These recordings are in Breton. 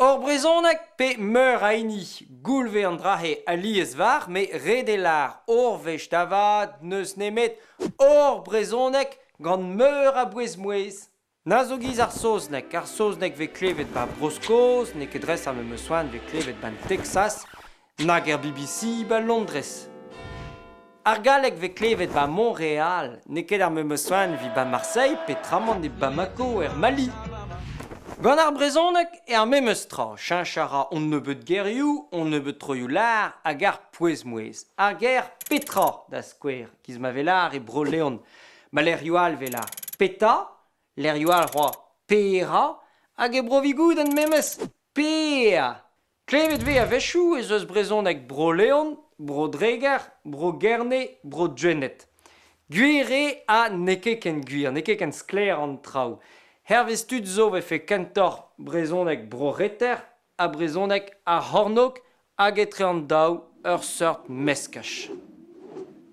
Or brezonek pe meur aini goulve an drahe alies var, me redelar or vech davad neus nemet or brezonek gant meur a bouez mouez. Na zo giz ar soznek ve klevet ba broskoz, ne ket dres am me soan ve klevet ban Texas, nag er BBC ba Londres. Ar galek ve klevet ba Montréal, ne ket ar me soan vi ba Marseille, pe tramant e Bamako er Mali. Gant ar brezonek e ar memeus tra, chinchara on ne beut gerioù, on ne beut troioù lar, hag ar pouez mouez. Ar ger petra da skouer, kiz ma velar e bro leon. Ma l'erioal velar peta, l'erioal roi pera, hag e brovigoud an memeus pea. Klevet ve a vechou ez eus brezonek bro leon, bro dreger, bro gerne, bro djenet. Gwire a neke ken gwir, neke ken skler an traoù. Hervestud zo ve fe kentor brezonek bro reter, a brezonek a hornok, hag etre an daou ur seurt meskach.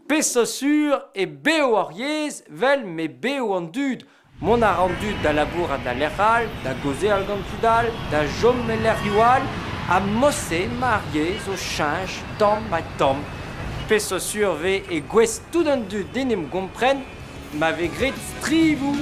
Peso sur e beo ar yez, vel me beo an dud. Mon a an dud da labour a da lerral, da goze al gantudal, da jom me l'erioal, a mosse ma ar yez o chinch, tom a tom. Peso sur ve e gwez tout an dud denem gompren, ma ve gret strivou.